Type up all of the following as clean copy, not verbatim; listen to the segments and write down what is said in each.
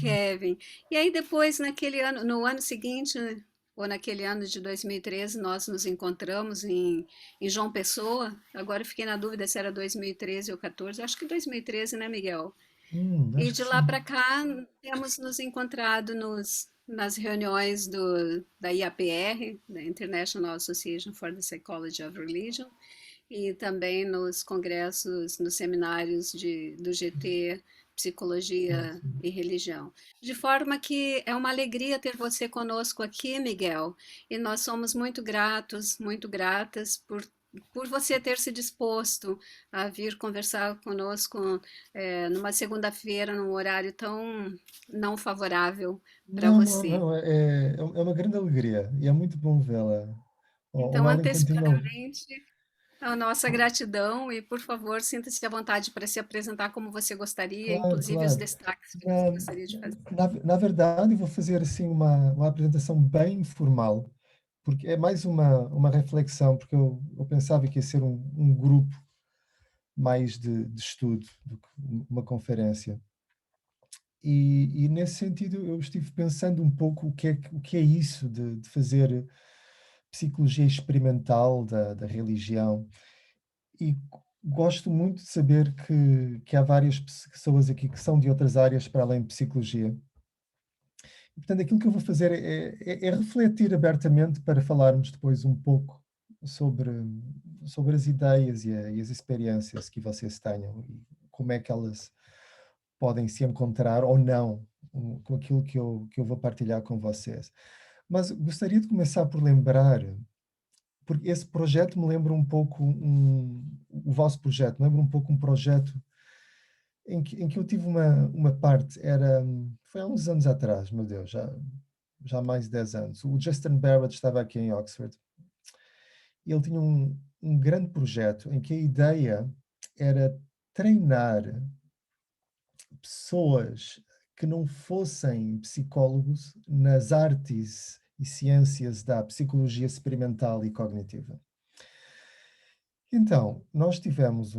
Kevin. E aí depois, naquele ano, no ano seguinte, ou naquele ano de 2013, nós nos encontramos em João Pessoa. Agora eu fiquei na dúvida se era 2013 ou 14. Acho que 2013, né, Miguel? E Acho que de lá sim. para cá, temos nos encontrado nas reuniões da IAPR, da International Association for the Psychology of Religion, e também nos congressos, nos seminários do GT, Psicologia Sim. e Religião. De forma que é uma alegria ter você conosco aqui, Miguel, e nós somos muito gratos, muito gratas por você ter se disposto a vir conversar conosco numa segunda-feira, num horário tão não favorável para Não, não, você. não, é uma grande alegria e é muito bom vê-la Então, online enquanto não. antecipadamente, a nossa gratidão e, por favor, sinta-se à vontade para se apresentar como você gostaria, Claro, inclusive os claro. destaques que você Na, gostaria de fazer. na verdade, vou fazer assim uma apresentação bem informal, porque é mais uma reflexão, porque eu pensava que ia ser um grupo mais de estudo do que uma conferência. E nesse sentido eu estive pensando um pouco o que é isso de fazer psicologia experimental da religião. E gosto muito de saber que há várias pessoas aqui que são de outras áreas para além de psicologia. E, portanto, aquilo que eu vou fazer é refletir abertamente para falarmos depois um pouco sobre, sobre as ideias e as experiências que vocês tenham e como é que elas podem se encontrar ou não com aquilo que eu vou partilhar com vocês. Mas gostaria de começar por lembrar, porque esse projeto me lembra um pouco o vosso projeto, me lembra um pouco um projeto em que eu tive uma parte, foi há uns anos atrás, meu Deus, já há mais de 10 anos. O Justin Barrett estava aqui em Oxford e ele tinha um grande projeto em que a ideia era treinar pessoas que não fossem psicólogos nas artes e ciências da psicologia experimental e cognitiva. Então, nós tivemos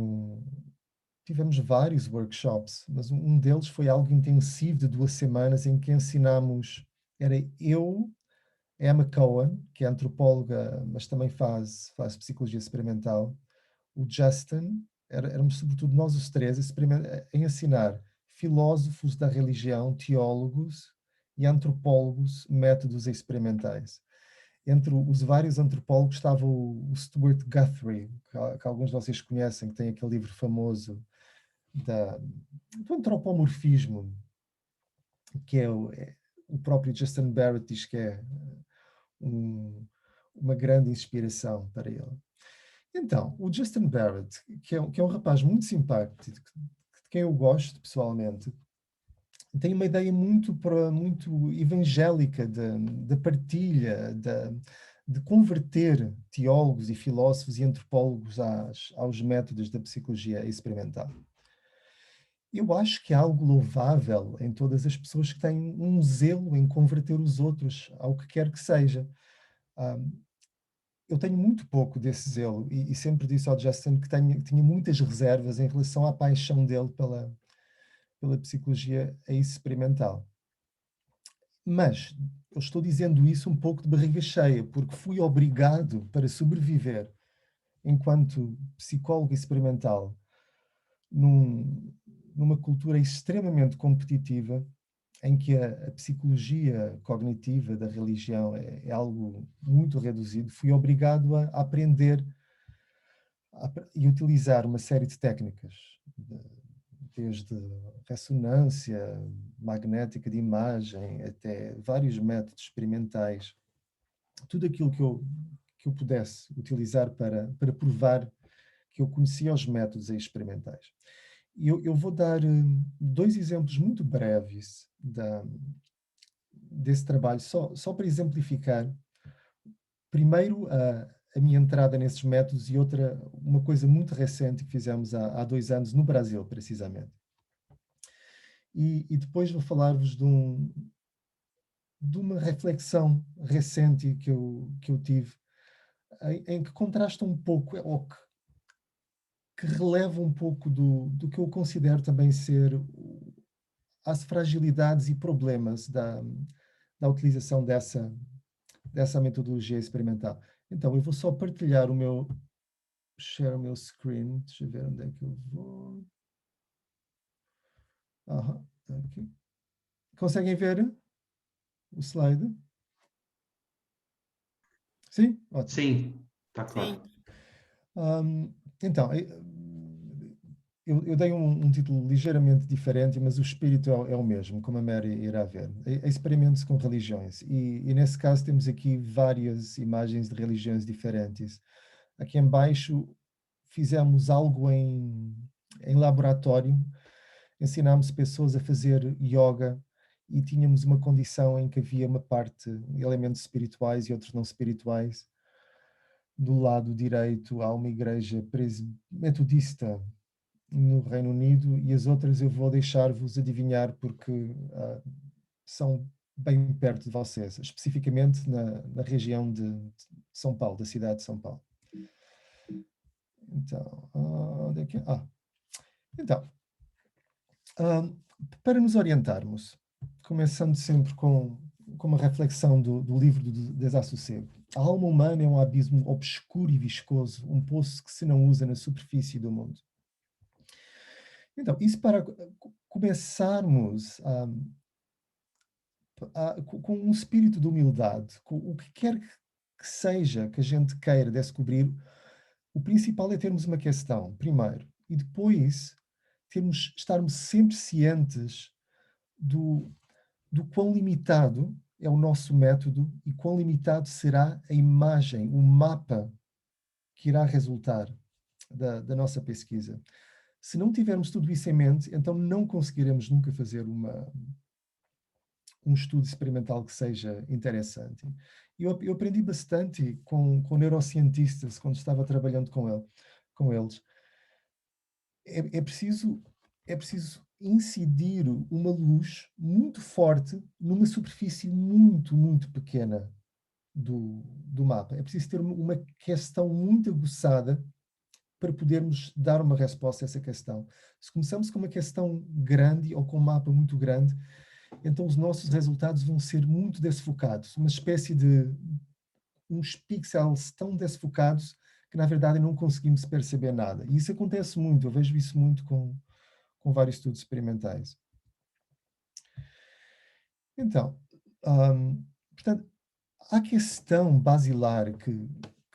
vários workshops, mas um deles foi algo intensivo de 2 semanas em que ensinámos, era eu, Emma Cohen, que é antropóloga, mas também faz psicologia experimental, o Justin, éramos sobretudo nós os três a ensinar filósofos da religião, teólogos e antropólogos métodos experimentais. Entre os vários antropólogos estava o Stuart Guthrie, que alguns de vocês conhecem, que tem aquele livro famoso da, do antropomorfismo, que o próprio Justin Barrett diz que é um, uma grande inspiração para ele. Então, o Justin Barrett, que é um rapaz muito simpático, de quem eu gosto pessoalmente, tem uma ideia muito evangélica da partilha, de converter teólogos e filósofos e antropólogos aos métodos da psicologia experimental. Eu acho que é algo louvável em todas as pessoas que têm um zelo em converter os outros ao que quer que seja. Ah, eu tenho muito pouco desse zelo e sempre disse ao Justin que tinha muitas reservas em relação à paixão dele pela psicologia experimental. Mas eu estou dizendo isso um pouco de barriga cheia, porque fui obrigado para sobreviver enquanto psicólogo experimental num, numa cultura extremamente competitiva em que a psicologia cognitiva da religião é algo muito reduzido, fui obrigado a aprender e utilizar uma série de técnicas, desde ressonância magnética de imagem até vários métodos experimentais, tudo aquilo que eu pudesse utilizar para provar que eu conhecia os métodos experimentais. E eu vou dar 2 exemplos muito breves desse trabalho, só para exemplificar. Primeiro, a minha entrada nesses métodos e outra, uma coisa muito recente que fizemos há 2 anos no Brasil, precisamente. E depois vou falar-vos de uma reflexão recente que eu tive, em que contrasta um pouco, ou que releva um pouco do que eu considero também ser às fragilidades e problemas da utilização dessa metodologia experimental. Então, eu vou só partilhar share o meu screen, deixa eu ver onde é que eu vou. Aham, tá aqui. Conseguem ver o slide? Sim? Ótimo. Sim, está claro. Sim. Então, eu dei um título ligeiramente diferente, mas o espírito é o mesmo, como a Mary irá ver. Experimentos com religiões. E nesse caso temos aqui várias imagens de religiões diferentes. Aqui em baixo fizemos algo em laboratório, ensinámos pessoas a fazer yoga e tínhamos uma condição em que havia uma parte, elementos espirituais e outros não espirituais. Do lado direito há uma igreja metodista no Reino Unido e as outras eu vou deixar-vos adivinhar porque são bem perto de vocês, especificamente na região de São Paulo, da cidade de São Paulo. Então, onde é que é? Então, para nos orientarmos, começando sempre com uma reflexão do livro do Desassossego. A alma humana é um abismo obscuro e viscoso, um poço que se não usa na superfície do mundo. Então, isso para começarmos com um espírito de humildade, com o que quer que seja que a gente queira descobrir, o principal é termos uma questão, primeiro, e depois estarmos sempre cientes do, do quão limitado é o nosso método e quão limitado será a imagem, o mapa que irá resultar da nossa pesquisa. Se não tivermos tudo isso em mente, então não conseguiremos nunca fazer um estudo experimental que seja interessante. Eu aprendi bastante com neurocientistas quando estava trabalhando com eles. É preciso incidir uma luz muito forte numa superfície muito, muito pequena do mapa. É preciso ter uma questão muito aguçada para podermos dar uma resposta a essa questão. Se começamos com uma questão grande ou com um mapa muito grande, então os nossos resultados vão ser muito desfocados, uma espécie de uns pixels tão desfocados que na verdade não conseguimos perceber nada. E isso acontece muito, eu vejo isso muito com vários estudos experimentais. Então, portanto, a questão basilar que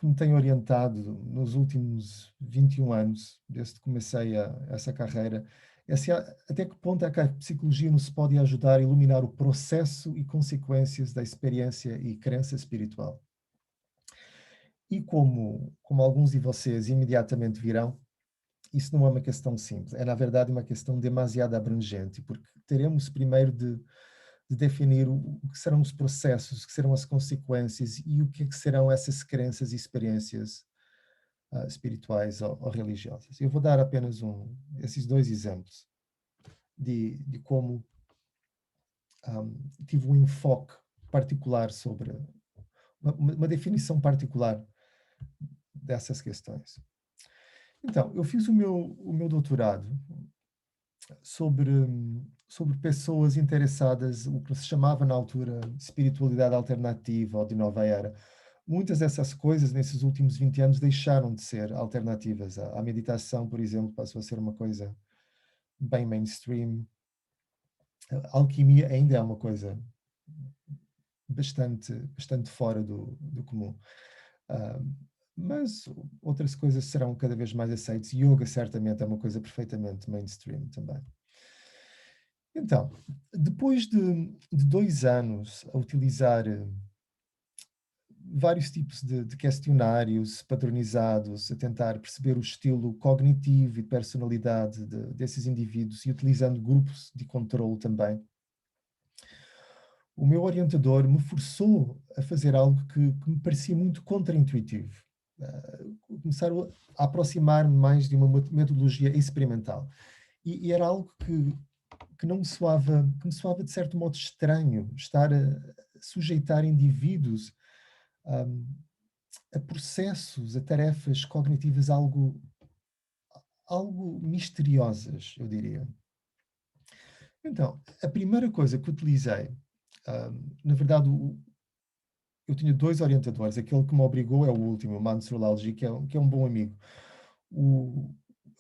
me tem orientado nos últimos 21 anos, desde que comecei essa carreira, é se até que ponto é que a psicologia nos pode ajudar a iluminar o processo e consequências da experiência e crença espiritual. E como alguns de vocês imediatamente virão, isso não é uma questão simples, é na verdade uma questão demasiado abrangente, porque teremos primeiro de definir o que serão os processos, o que serão as consequências e o que é que serão essas crenças e experiências espirituais ou religiosas. Eu vou dar apenas esses dois exemplos de como tive um enfoque particular sobre uma definição particular dessas questões. Então, eu fiz o meu doutorado sobre pessoas interessadas, o que se chamava na altura de espiritualidade alternativa ou de nova era. Muitas dessas coisas, nesses últimos 20 anos, deixaram de ser alternativas. A meditação, por exemplo, passou a ser uma coisa bem mainstream. A alquimia ainda é uma coisa bastante, bastante fora do comum. Ah, mas outras coisas serão cada vez mais aceitas. Yoga, certamente, é uma coisa perfeitamente mainstream também. Então, depois de 2 anos a utilizar vários tipos de questionários padronizados, a tentar perceber o estilo cognitivo e personalidade desses indivíduos e utilizando grupos de controle também, o meu orientador me forçou a fazer algo que me parecia muito contraintuitivo. Começar a aproximar-me mais de uma metodologia experimental. E era algo que me soava de certo modo estranho, estar a sujeitar indivíduos a processos, a tarefas cognitivas algo misteriosas, eu diria. Então, a primeira coisa que utilizei, na verdade, eu tinha 2 orientadores, aquele que me obrigou é o último, o Mansur Lalji, que é um bom amigo. O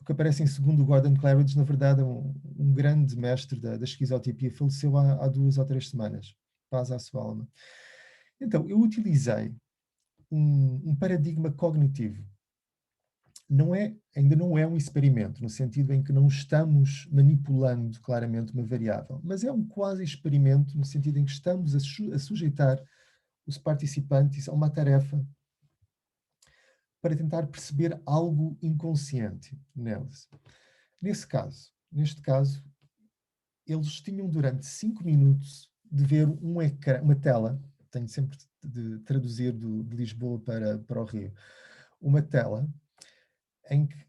que aparece em segundo, o Gordon Claridge, na verdade, é um grande mestre da esquizotipia, faleceu há 2 ou 3 semanas. Paz à sua alma. Então, eu utilizei um paradigma cognitivo. Ainda não é um experimento, no sentido em que não estamos manipulando claramente uma variável, mas é um quase experimento, no sentido em que estamos a sujeitar os participantes a uma tarefa para tentar perceber algo inconsciente neles. Neste caso, eles tinham durante 5 minutos de ver um ecrã, uma tela, tenho sempre de traduzir de Lisboa para o Rio, uma tela em que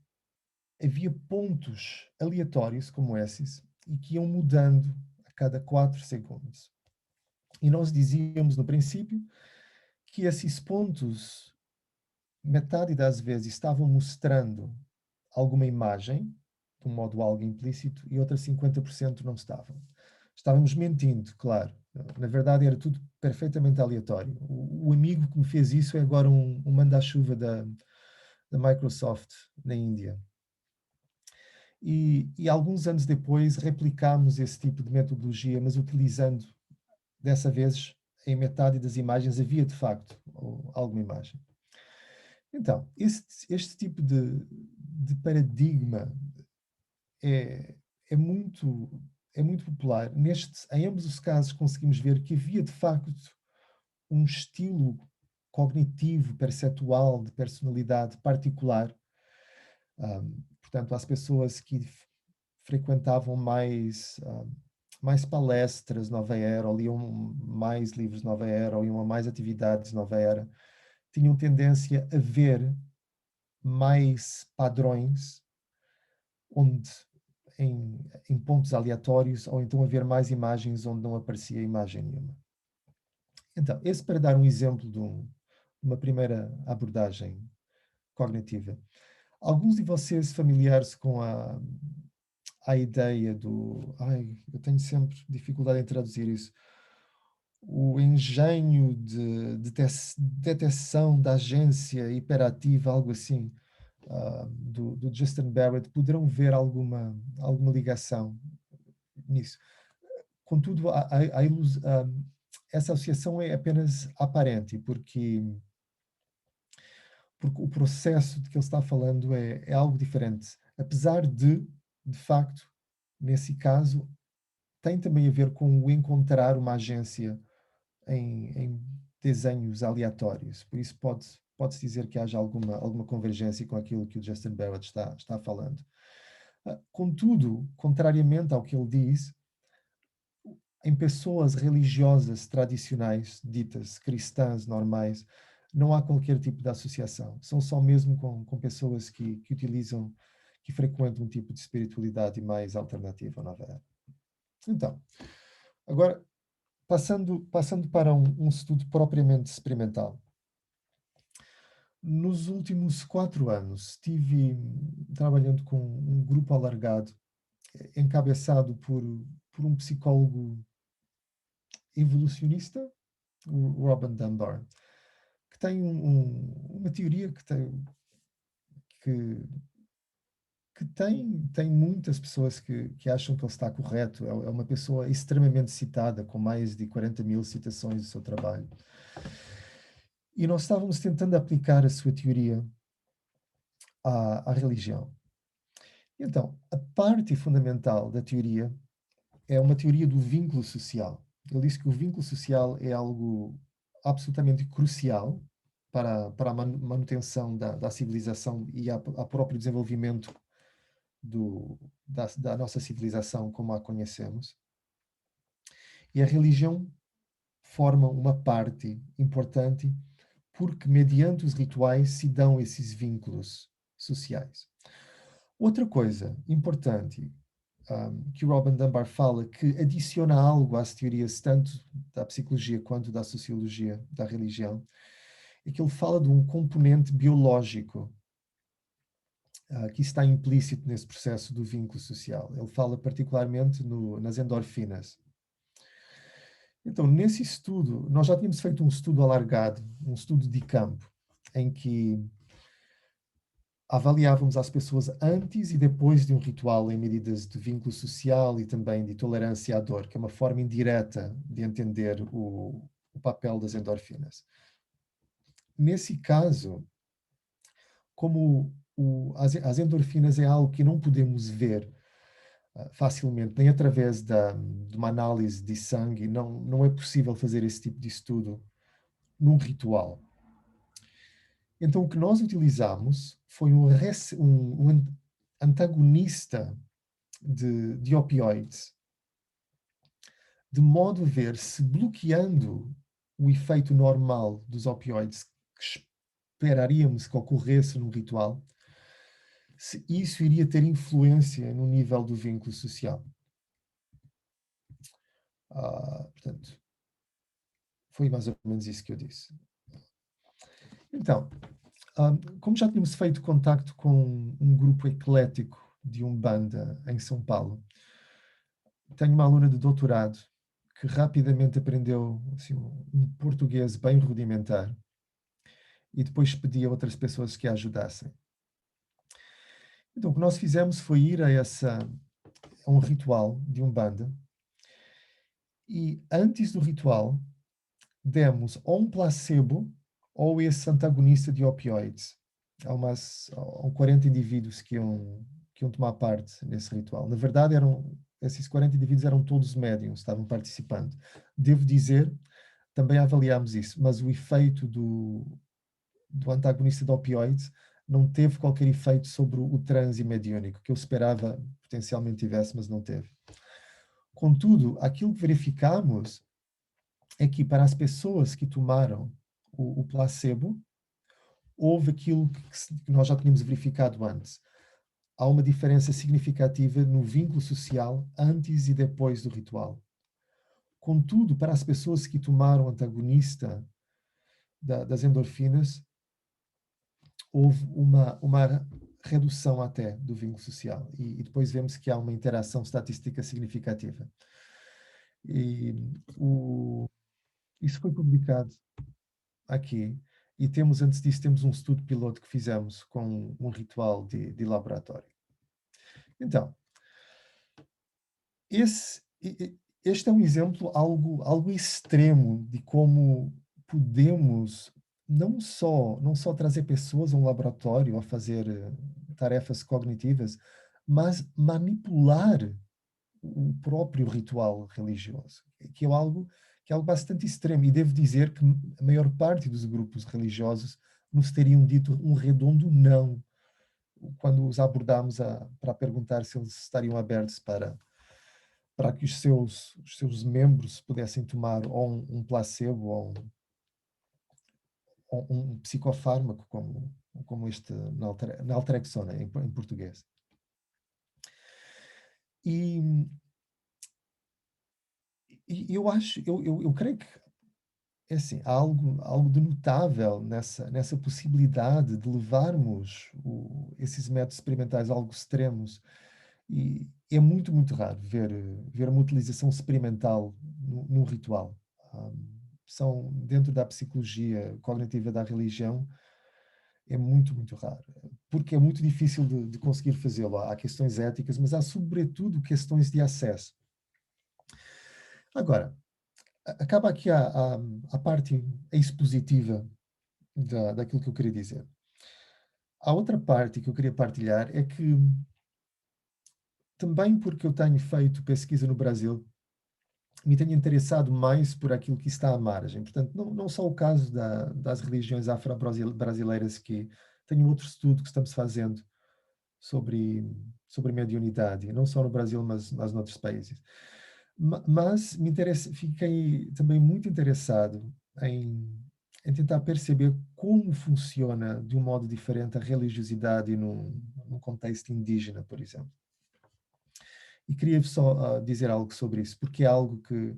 havia pontos aleatórios como esses e que iam mudando a cada 4 segundos. E nós dizíamos no princípio que esses pontos, metade das vezes, estavam mostrando alguma imagem, de um modo algo implícito, e outras 50% não estavam. Estávamos mentindo, claro. Na verdade, era tudo perfeitamente aleatório. O amigo que me fez isso é agora um manda-chuva da Microsoft na Índia. E alguns anos depois replicámos esse tipo de metodologia, mas utilizando, dessa vez, em metade das imagens havia de facto alguma imagem. Então, este tipo de paradigma é, é muito, é muito popular. Em ambos os casos conseguimos ver que havia de facto um estilo cognitivo, perceptual, de personalidade particular. Portanto, as pessoas que frequentavam mais palestras Nova Era, ou liam mais livros Nova Era, ou iam a mais atividades Nova Era, tinham tendência a ver mais padrões onde em pontos aleatórios, ou então a ver mais imagens onde não aparecia imagem nenhuma. Então, esse para dar um exemplo uma primeira abordagem cognitiva. Alguns de vocês familiares com a ideia Ai, eu tenho sempre dificuldade em traduzir isso. O engenho de detecção da agência hiperativa, algo assim, do Justin Barrett, poderão ver alguma ligação nisso. Contudo, essa associação é apenas aparente, porque o processo de que ele está falando é algo diferente. Apesar de facto, nesse caso, tem também a ver com o encontrar uma agência em desenhos aleatórios. Por isso pode-se dizer que haja alguma convergência com aquilo que o Justin Barrett está falando. Contudo, contrariamente ao que ele diz, em pessoas religiosas tradicionais, ditas cristãs normais, não há qualquer tipo de associação. São só mesmo com pessoas que utilizam, que frequentam um tipo de espiritualidade mais alternativa, nova era. Então, agora, passando para um estudo propriamente experimental. Nos últimos 4 anos, estive trabalhando com um grupo alargado, encabeçado por um psicólogo evolucionista, o Robin Dunbar, que tem uma teoria que, tem muitas pessoas que acham que ele está correto. É uma pessoa extremamente citada, com mais de 40.000 citações do seu trabalho. E nós estávamos tentando aplicar a sua teoria à religião. Então, a parte fundamental da teoria é uma teoria do vínculo social. Ele diz que o vínculo social é algo absolutamente crucial para a manutenção da civilização e a próprio desenvolvimento da nossa civilização como a conhecemos. E a religião forma uma parte importante porque, mediante os rituais, se dão esses vínculos sociais. Outra coisa importante que o Robin Dunbar fala, que adiciona algo às teorias tanto da psicologia quanto da sociologia da religião, é que ele fala de um componente biológico que está implícito nesse processo do vínculo social. Ele fala particularmente nas endorfinas. Então, nesse estudo, nós já tínhamos feito um estudo alargado, um estudo de campo, em que avaliávamos as pessoas antes e depois de um ritual em medidas de vínculo social e também de tolerância à dor, que é uma forma indireta de entender o papel das endorfinas. Nesse caso, como as endorfinas é algo que não podemos ver facilmente, nem através de uma análise de sangue, não é possível fazer esse tipo de estudo num ritual. Então, o que nós utilizamos foi um antagonista de opioides, de modo a ver se bloqueando o efeito normal dos opioides que esperaríamos que ocorresse num ritual, se isso iria ter influência no nível do vínculo social. Portanto, foi mais ou menos isso que eu disse. Então, como já tínhamos feito contacto com um grupo eclético de Umbanda em São Paulo, tenho uma aluna de doutorado que rapidamente aprendeu assim, um português bem rudimentar e depois pedia a outras pessoas que a ajudassem. Então, o que nós fizemos foi ir a um ritual de Umbanda e, antes do ritual, demos ou um placebo ou esse antagonista de opioides a 40 indivíduos que iam tomar parte nesse ritual. Na verdade, esses 40 indivíduos eram todos médiums, estavam participando. Devo dizer, também avaliámos isso, mas o efeito do antagonista de opioides não teve qualquer efeito sobre o transe mediúnico, que eu esperava potencialmente tivesse, mas não teve. Contudo, aquilo que verificamos é que para as pessoas que tomaram o placebo, houve aquilo que nós já tínhamos verificado antes. Há uma diferença significativa no vínculo social antes e depois do ritual. Contudo, para as pessoas que tomaram o antagonista das endorfinas, houve uma redução até do vínculo social. E depois vemos que há uma interação estatística significativa. E isso foi publicado aqui. E antes disso, temos um estudo piloto que fizemos com um ritual de laboratório. Então, este é um exemplo algo extremo de como podemos não só trazer pessoas a um laboratório a fazer tarefas cognitivas, mas manipular o próprio ritual religioso, que é algo bastante extremo. E devo dizer que a maior parte dos grupos religiosos nos teriam dito um redondo não quando os abordámos para perguntar se eles estariam abertos para que os seus membros pudessem tomar ou um placebo ou um psicofármaco como este naltrexona em português. E eu creio que é assim, há algo de notável nessa possibilidade de levarmos esses métodos experimentais a algo extremos. E é muito, muito raro ver uma utilização experimental num ritual. Dentro da psicologia cognitiva da religião, é muito, muito raro, porque é muito difícil de conseguir fazê-lo. Há questões éticas, mas há sobretudo questões de acesso. Agora, acaba aqui a parte expositiva daquilo que eu queria dizer. A outra parte que eu queria partilhar é que, também porque eu tenho feito pesquisa no Brasil, me tenho interessado mais por aquilo que está à margem. Portanto, não só o caso das religiões afro-brasileiras, que tenho outro estudo que estamos fazendo sobre mediunidade, não só no Brasil, mas noutros países. Mas fiquei também muito interessado em tentar perceber como funciona de um modo diferente a religiosidade num contexto indígena, por exemplo. E queria só dizer algo sobre isso, porque é algo que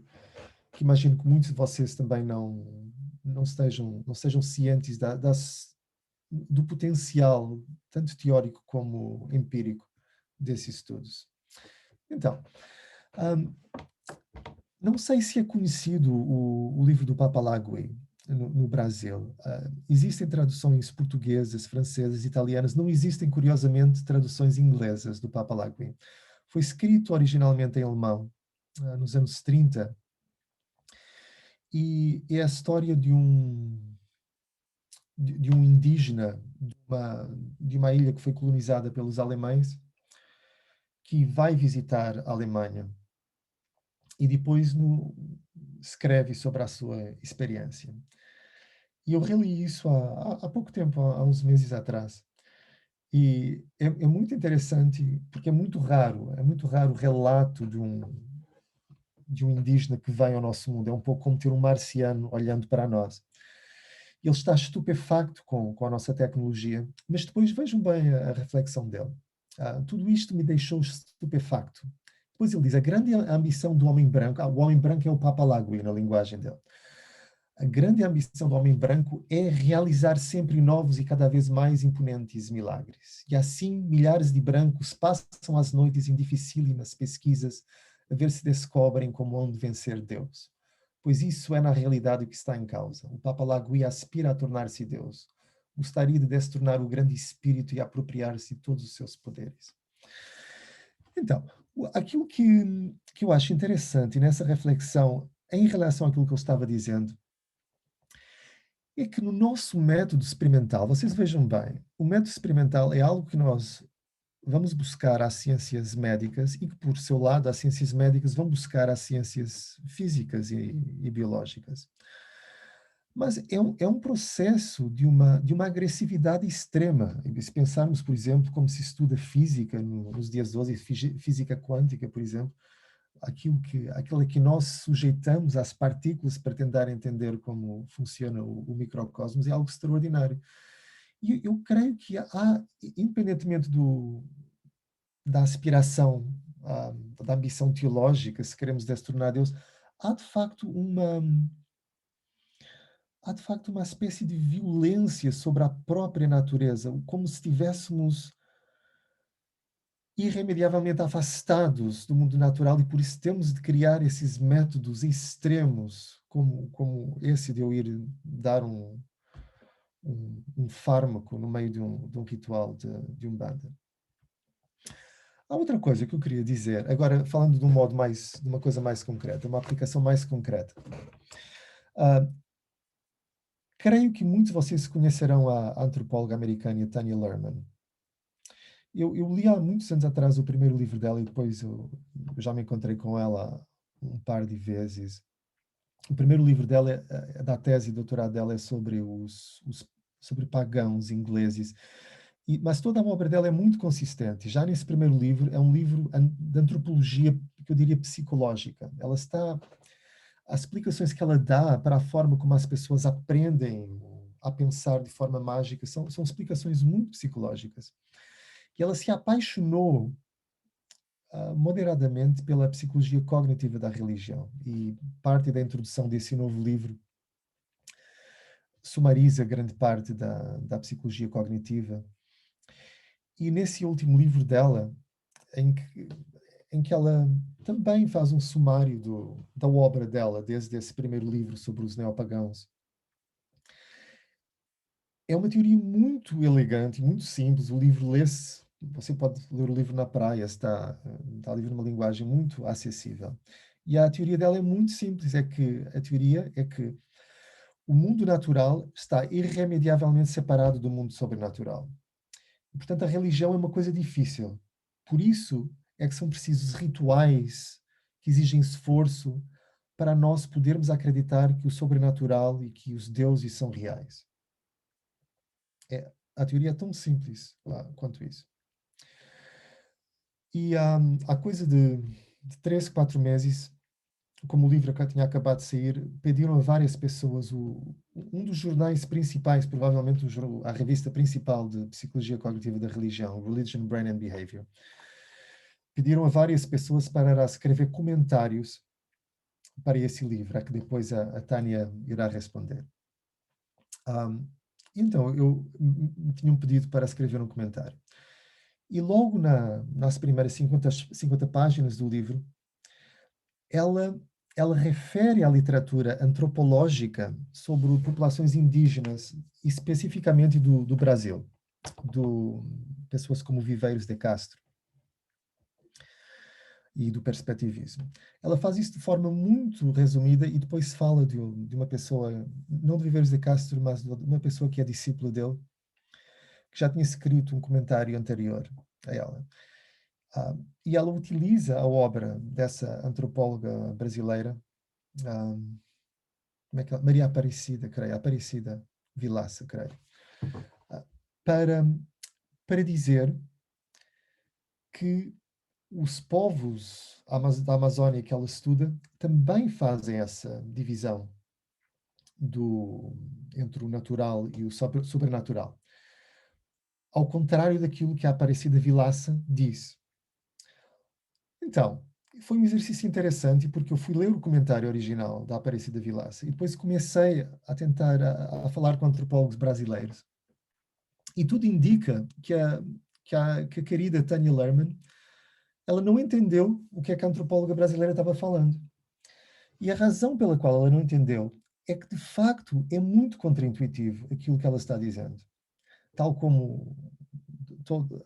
imagino que muitos de vocês também não sejam cientes do potencial, tanto teórico como empírico, desses estudos. Então, hum, não sei se é conhecido o livro do Papalagui no Brasil. Existem traduções portuguesas, francesas, italianas, não existem, curiosamente, traduções inglesas do Papalagui. Foi escrito originalmente em alemão, nos anos 30, e é a história de um indígena de uma ilha que foi colonizada pelos alemães, que vai visitar a Alemanha e depois escreve sobre a sua experiência. E eu reli isso há pouco tempo, há uns meses atrás. E é muito interessante, porque é muito raro o relato de um indígena que vem ao nosso mundo. É um pouco como ter um marciano olhando para nós. Ele está estupefacto com a nossa tecnologia, mas depois vejam bem a reflexão dele. Tudo isto me deixou estupefacto. Depois ele diz, a grande ambição do homem branco, o homem branco é o Papalagui na linguagem dele. A grande ambição do homem branco é realizar sempre novos e cada vez mais imponentes milagres. E assim, milhares de brancos passam as noites em dificílimas pesquisas a ver se descobrem como onde vencer Deus. Pois isso é na realidade o que está em causa. O Papa Lagui aspira a tornar-se Deus. Gostaria de se tornar o grande espírito e apropriar-se de todos os seus poderes. Então, aquilo que eu acho interessante nessa reflexão em relação àquilo que eu estava dizendo é que no nosso método experimental, vocês vejam bem, o método experimental é algo que nós vamos buscar às ciências médicas e que, por seu lado, as ciências médicas vão buscar às ciências físicas e biológicas. Mas é um processo de uma agressividade extrema. E se pensarmos, por exemplo, como se estuda física nos dias de hoje, física quântica, por exemplo, aquilo que nós sujeitamos às partículas para tentar entender como funciona o microcosmos é algo extraordinário. E eu creio que independentemente da aspiração, da ambição teológica, se queremos destornar Deus, há de facto uma há de facto uma espécie de violência sobre a própria natureza, como se estivéssemos irremediavelmente afastados do mundo natural e por isso temos de criar esses métodos extremos, como esse de eu ir dar um fármaco no meio de um ritual de Umbanda. Há outra coisa que eu queria dizer, agora falando de uma coisa mais concreta, uma aplicação mais concreta. Ah, Creio que muitos de vocês conhecerão a antropóloga americana Tanya Luhrmann. Eu li há muitos anos atrás o primeiro livro dela e depois eu já me encontrei com ela um par de vezes. O primeiro livro dela, da tese de doutorado dela, é sobre sobre pagãos ingleses. Mas toda a obra dela é muito consistente. Já nesse primeiro livro, é um livro de antropologia, que eu diria psicológica. As explicações que ela dá para a forma como as pessoas aprendem a pensar de forma mágica são explicações muito psicológicas. E ela se apaixonou moderadamente pela psicologia cognitiva da religião. E parte da introdução desse novo livro sumariza grande parte da psicologia cognitiva. E nesse último livro dela, em que ela também faz um sumário da obra dela, desde esse primeiro livro sobre os neopagãos, é uma teoria muito elegante, muito simples. O livro lê-se, você pode ler o livro na praia, está livre numa linguagem muito acessível. E a teoria dela é muito simples, a teoria é que o mundo natural está irremediavelmente separado do mundo sobrenatural. E, portanto, a religião é uma coisa difícil. Por isso é que são precisos rituais que exigem esforço para nós podermos acreditar que o sobrenatural e que os deuses são reais. A teoria é tão simples lá quanto isso. E há coisa de 3, 4 meses, como o livro tinha acabado de sair, pediram a várias pessoas, um dos jornais principais, provavelmente a revista principal de psicologia cognitiva da religião, Religion, Brain and Behavior, pediram a várias pessoas para escrever comentários para esse livro, a que depois a Tânia irá responder. Então, me tinham pedido para escrever um comentário. E logo nas primeiras 50 páginas do livro, ela, ela refere à literatura antropológica sobre populações indígenas, especificamente do Brasil, do pessoas como Viveiros de Castro e do perspectivismo. Ela faz isso de forma muito resumida e depois fala de uma pessoa, não de Viveiros de Castro, mas de uma pessoa que é discípula dele, que já tinha escrito um comentário anterior a ela. Ah, e ela utiliza a obra dessa antropóloga brasileira, ah, como é que Maria Aparecida, creio, Aparecida Vilaça, creio, ah, para, para dizer que os povos da Amazónia que ela estuda também fazem essa divisão do, entre o natural e o sobrenatural. Ao contrário daquilo que a Aparecida Vilaça diz. Então, foi um exercício interessante porque eu fui ler o comentário original da Aparecida Vilaça e depois comecei a tentar a falar com antropólogos brasileiros. E tudo indica que a querida Tânia Lerman, ela não entendeu o que é que a antropóloga brasileira estava falando. E a razão pela qual ela não entendeu é que, de facto, é muito contraintuitivo aquilo que ela está dizendo. Tal como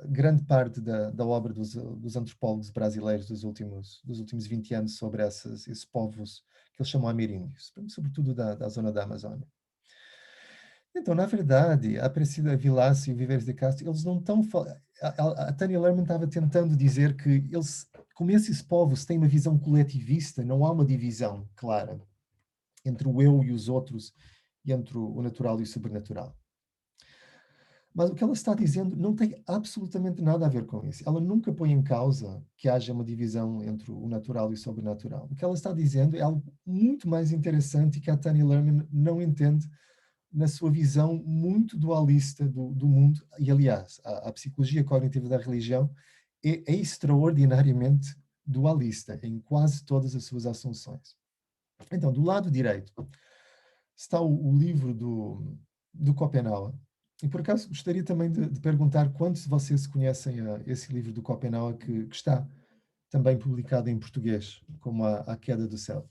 grande parte da obra dos antropólogos brasileiros dos últimos 20 anos sobre esses povos que eles chamam ameríndios, sobretudo da zona da Amazônia. Então, na verdade, a Aparecida Vilaça e o Viveiros de Castro, eles não estão... A Tânia Lerman estava tentando dizer que eles, como esses povos têm uma visão coletivista, não há uma divisão clara entre o eu e os outros, e entre o natural e o sobrenatural. Mas o que ela está dizendo não tem absolutamente nada a ver com isso. Ela nunca põe em causa que haja uma divisão entre o natural e o sobrenatural. O que ela está dizendo é algo muito mais interessante que a Tânia Lerman não entende na sua visão muito dualista do mundo. E, aliás, a psicologia cognitiva da religião é extraordinariamente dualista em quase todas as suas assunções. Então, do lado direito está o livro do Schopenhauer. E por acaso gostaria também de perguntar quantos de vocês conhecem esse livro do Schopenhauer que está também publicado em português, como a Queda do Céu.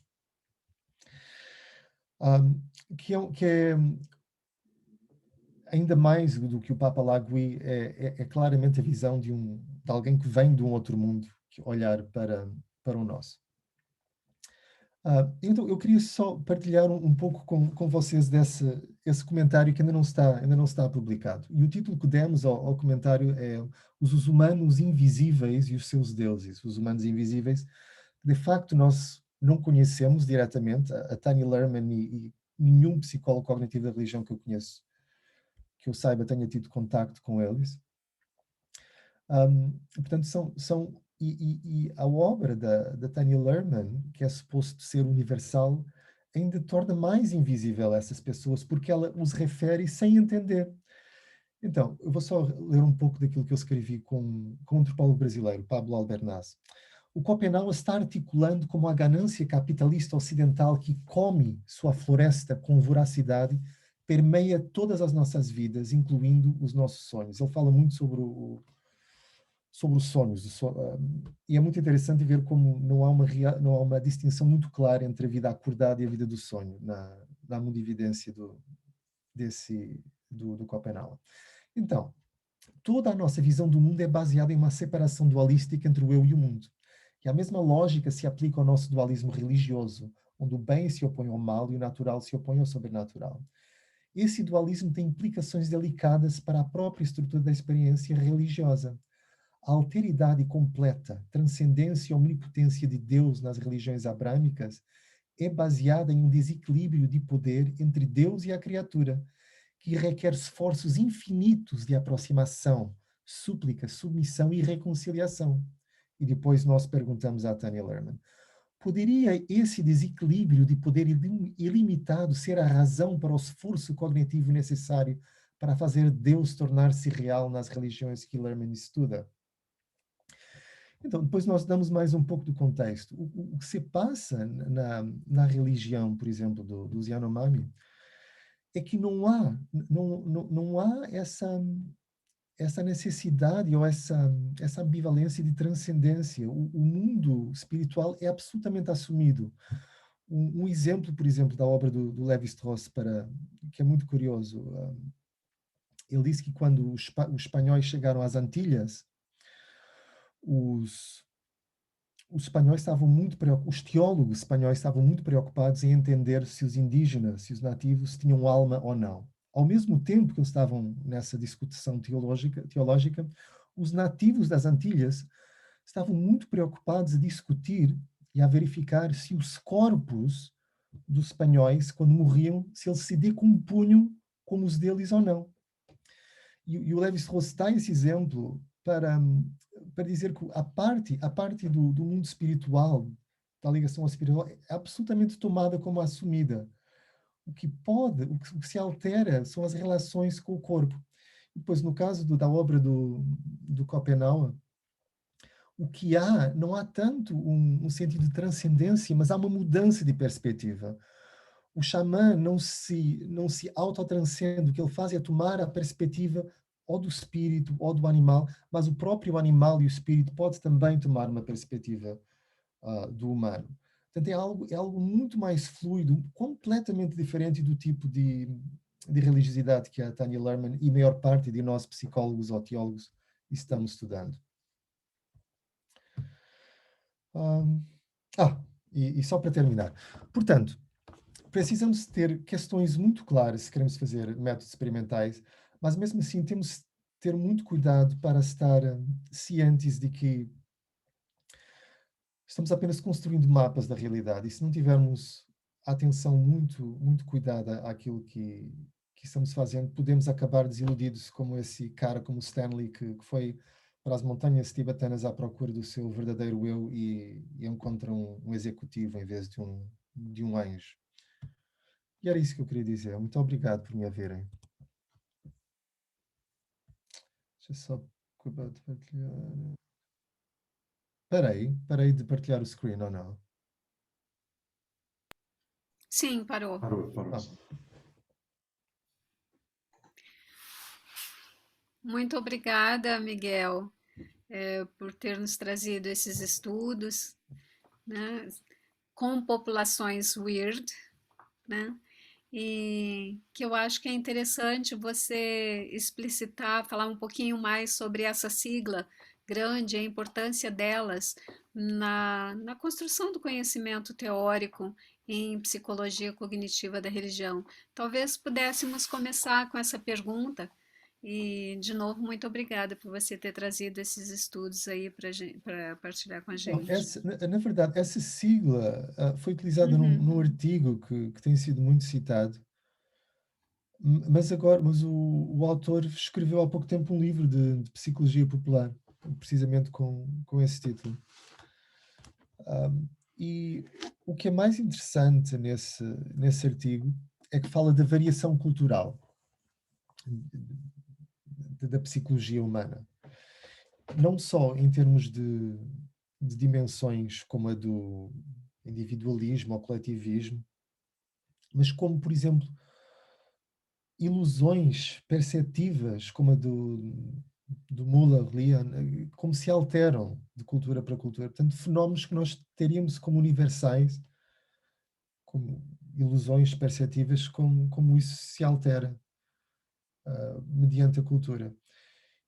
Que é ainda mais do que o Papa Lagui, é claramente a visão de alguém que vem de um outro mundo, que olhar para o nosso. Então, eu queria só partilhar um pouco com vocês esse comentário que ainda não está publicado. E o título que demos ao comentário é Os Humanos Invisíveis e os Seus Deuses. Os Humanos Invisíveis, de facto, nós não conhecemos diretamente. A Tânia Lerman e nenhum psicólogo cognitivo da religião que eu conheço, que eu saiba, tenha tido contacto com eles. Portanto, e a obra da Tânia Lerman, que é suposto ser universal, ainda torna mais invisível essas pessoas, porque ela os refere sem entender. Então, eu vou só ler um pouco daquilo que eu escrevi com um antropólogo brasileiro, Pablo Albernaz. O Schopenhauer está articulando como a ganância capitalista ocidental que come sua floresta com voracidade permeia todas as nossas vidas, incluindo os nossos sonhos. Ele fala muito sobre os sonhos. E é muito interessante ver como não há uma distinção muito clara entre a vida acordada e a vida do sonho, na mundividência do Schopenhauer. Então, toda a nossa visão do mundo é baseada em uma separação dualística entre o eu e o mundo. E a mesma lógica se aplica ao nosso dualismo religioso, onde o bem se opõe ao mal e o natural se opõe ao sobrenatural. Esse dualismo tem implicações delicadas para a própria estrutura da experiência religiosa. A alteridade completa, transcendência e omnipotência de Deus nas religiões abrâmicas é baseada em um desequilíbrio de poder entre Deus e a criatura, que requer esforços infinitos de aproximação, súplica, submissão e reconciliação. E depois nós perguntamos a Tânia Lerman, poderia esse desequilíbrio de poder ilimitado ser a razão para o esforço cognitivo necessário para fazer Deus tornar-se real nas religiões que Lerman estuda? Então, depois nós damos mais um pouco do contexto. O que se passa na religião, por exemplo, dos Yanomami, é que não há essa necessidade ou essa ambivalência de transcendência. O mundo espiritual é absolutamente assumido. Um exemplo, por exemplo, da obra do Lévi-Strauss, que é muito curioso. Ele disse que quando os espanhóis chegaram às Antilhas, os, os espanhóis estavam muito os teólogos espanhóis estavam muito preocupados em entender se os indígenas, se os nativos tinham alma ou não. Ao mesmo tempo que eles estavam nessa discussão teológica, os nativos das Antilhas estavam muito preocupados a discutir e a verificar se os corpos dos espanhóis, quando morriam, se eles se decompunham como os deles ou não. E o Lévi-Strauss dá esse exemplo para dizer que a parte do mundo espiritual, da ligação ao espiritual, é absolutamente tomada como assumida. O que se altera são as relações com o corpo. E depois, no caso da obra do Schopenhauer, o que há, não há tanto um sentido de transcendência, mas há uma mudança de perspectiva. O xamã não se autotranscende, o que ele faz é tomar a perspectiva ou do espírito ou do animal, mas o próprio animal e o espírito pode também tomar uma perspectiva do humano. Portanto, é algo muito mais fluido, completamente diferente do tipo de religiosidade que a Tanya Luhrmann e a maior parte de nós psicólogos ou teólogos estamos estudando. Um, e só para terminar. Portanto, precisamos ter questões muito claras se queremos fazer métodos experimentais, mas mesmo assim temos de ter muito cuidado para estar cientes de que estamos apenas construindo mapas da realidade e se não tivermos atenção muito cuidada àquilo que estamos fazendo, podemos acabar desiludidos como esse cara, como Stanley, que foi para as montanhas tibetanas à procura do seu verdadeiro eu e encontra um executivo em vez de um anjo. E era isso que eu queria dizer. Muito obrigado por me ouvirem. Deixa eu só acabar de partilhar. Parei de partilhar o screen ou não? Sim, parou. Parou. Ah, Muito obrigada, Miguel, por ter nos trazido esses estudos, né, com populações weird, né? E que eu acho que é interessante você explicitar, falar um pouquinho mais sobre essa sigla grande, a importância delas na construção do conhecimento teórico em psicologia cognitiva da religião. Talvez pudéssemos começar com essa pergunta. E, de novo, muito obrigada por você ter trazido esses estudos aí para partilhar com a não, gente. na verdade, essa sigla foi utilizada num Uhum. artigo que tem sido muito citado, mas o autor escreveu há pouco tempo um livro de psicologia popular, precisamente com esse título. E o que é mais interessante nesse artigo é que fala da variação cultural da psicologia humana. Não só em termos de dimensões como a do individualismo ou coletivismo, mas como, por exemplo, ilusões perceptivas como a do Muller-Lehmann, como se alteram de cultura para cultura. Portanto, fenómenos que nós teríamos como universais, como ilusões perceptivas, como isso se altera mediante a cultura.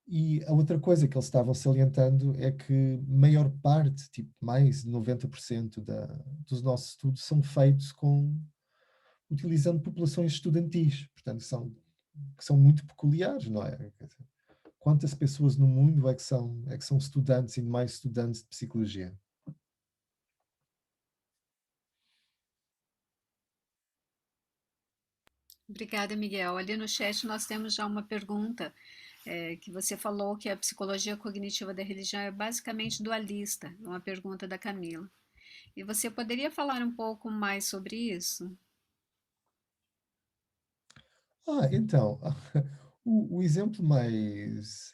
E a outra coisa que eles estavam salientando é que maior parte, tipo mais de 90% dos nossos estudos são feitos utilizando populações estudantis, portanto que são muito peculiares, não é? Quer dizer, quantas pessoas no mundo é que são estudantes e mais estudantes de psicologia? Obrigada, Miguel. Ali no chat nós temos já uma pergunta que você falou que a psicologia cognitiva da religião é basicamente dualista. É uma pergunta da Camila. E você poderia falar um pouco mais sobre isso? Então, o exemplo mais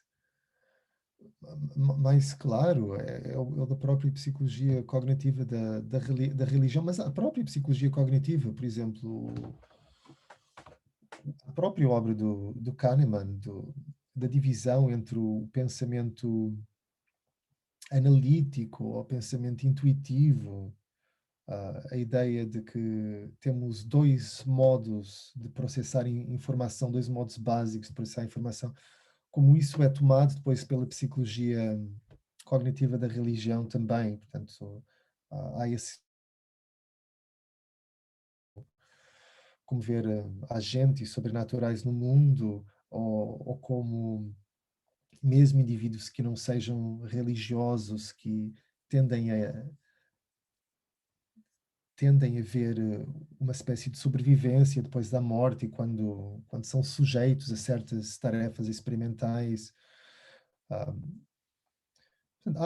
claro é o da própria psicologia cognitiva da religião, mas a própria psicologia cognitiva, por exemplo, a própria obra do Kahneman, da divisão entre o pensamento analítico ou pensamento intuitivo, a ideia de que temos dois modos de processar informação, dois modos básicos de processar informação, como isso é tomado depois pela psicologia cognitiva da religião também, portanto, há esse como ver agentes sobrenaturais no mundo, ou como mesmo indivíduos que não sejam religiosos, que tendem a, tendem a ver uma espécie de sobrevivência depois da morte, quando são sujeitos a certas tarefas experimentais. Ah, portanto,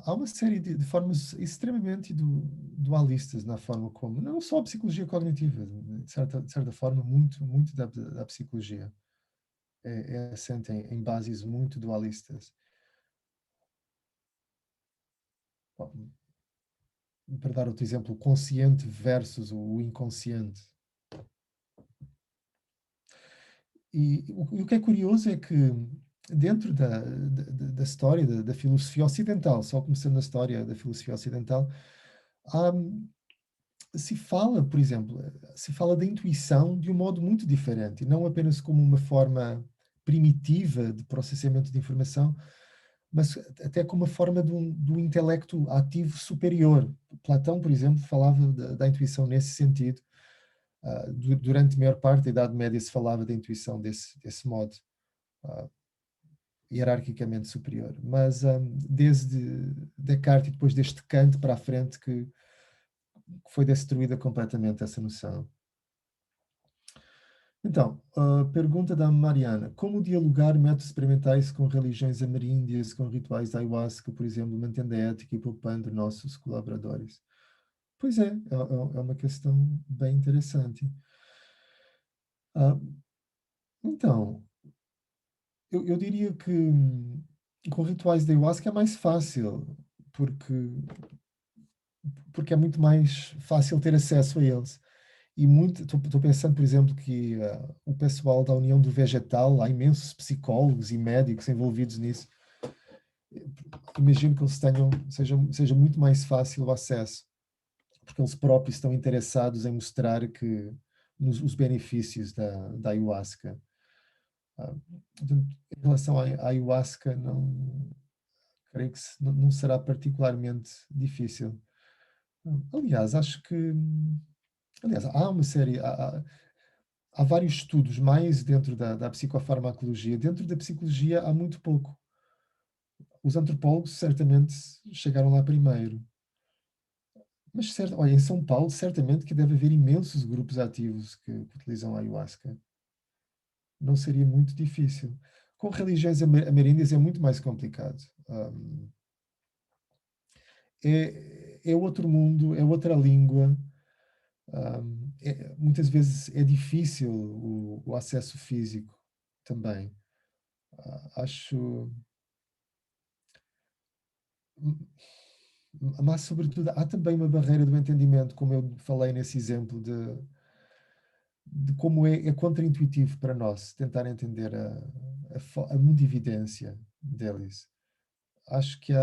há uma série de formas extremamente dualistas na forma como, não só a psicologia cognitiva, de certa forma, muito da psicologia é assente em bases muito dualistas. Bom, para dar outro exemplo, o consciente versus o inconsciente. E o que é curioso é que dentro da história da filosofia ocidental, só começando na história da filosofia ocidental, há, se fala, por exemplo, se fala da intuição de um modo muito diferente, e não apenas como uma forma primitiva de processamento de informação, mas até como uma forma do intelecto ativo superior. Platão, por exemplo, falava da intuição nesse sentido. Durante a maior parte da Idade Média se falava da intuição desse modo, uh, hierarquicamente superior. Mas desde Descartes e depois deste Kant para a frente que foi destruída completamente essa noção. Então, a pergunta da Mariana: como dialogar métodos experimentais com religiões ameríndias, com rituais da ayahuasca, por exemplo, mantendo a ética e poupando nossos colaboradores? Pois é uma questão bem interessante. Ah, então, eu diria que com rituais da ayahuasca é mais fácil, porque, porque é muito mais fácil ter acesso a eles. E muito, estou pensando, por exemplo, que o pessoal da União do Vegetal, há imensos psicólogos e médicos envolvidos nisso. Imagino que eles seja muito mais fácil o acesso, porque eles próprios estão interessados em mostrar os benefícios da ayahuasca. Ah, portanto, em relação à ayahuasca, não, creio que não será particularmente difícil. Aliás, acho que, aliás, há uma série, há vários estudos mais dentro da psicofarmacologia. Dentro da psicologia há muito pouco. Os antropólogos certamente chegaram lá primeiro. Mas, olha, em São Paulo, certamente que deve haver imensos grupos ativos que utilizam a ayahuasca. Não seria muito difícil. Com religiões ameríndias é muito mais complicado. É outro mundo, é outra língua. Muitas vezes é difícil o acesso físico também. Acho. Mas, sobretudo, há também uma barreira do entendimento, como eu falei nesse exemplo, de como é contraintuitivo para nós tentar entender a mundividência deles. Acho que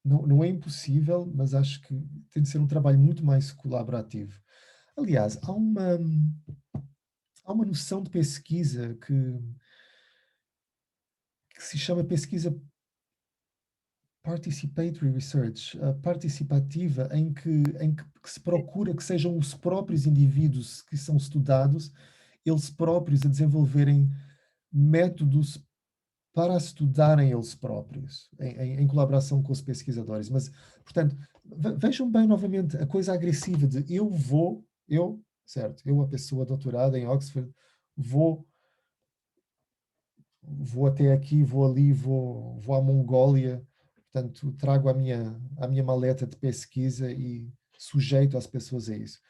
não é impossível, mas acho que tem de ser um trabalho muito mais colaborativo. Aliás, há uma noção de pesquisa que se chama pesquisa participatory research, participativa, em que se procura que sejam os próprios indivíduos que são estudados, eles próprios a desenvolverem métodos para estudarem eles próprios, em colaboração com os pesquisadores. Mas, portanto, vejam bem novamente a coisa agressiva de certo, eu, a pessoa doutorada em Oxford, vou vou até aqui, vou ali, vou à Mongólia, portanto, trago a minha maleta de pesquisa e sujeito as pessoas a isso.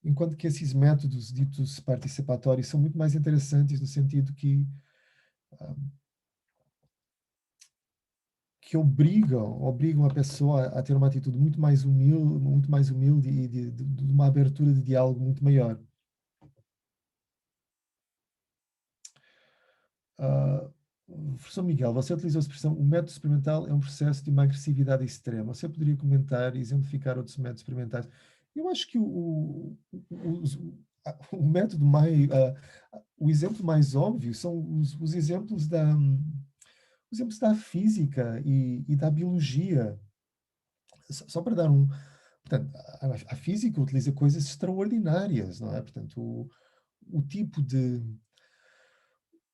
Enquanto que esses métodos ditos participatórios são muito mais interessantes no sentido ah, que obrigam a pessoa a ter uma atitude muito mais humilde e de uma abertura de diálogo muito maior. Ah, professor Miguel, você utilizou a expressão, o método experimental é um processo de uma agressividade extrema. Você poderia comentar e exemplificar outros métodos experimentais? Eu acho que o método mais, o exemplo mais óbvio são os exemplos da física e da biologia. Só para dar um, portanto, a física utiliza coisas extraordinárias, não é? Portanto, o tipo de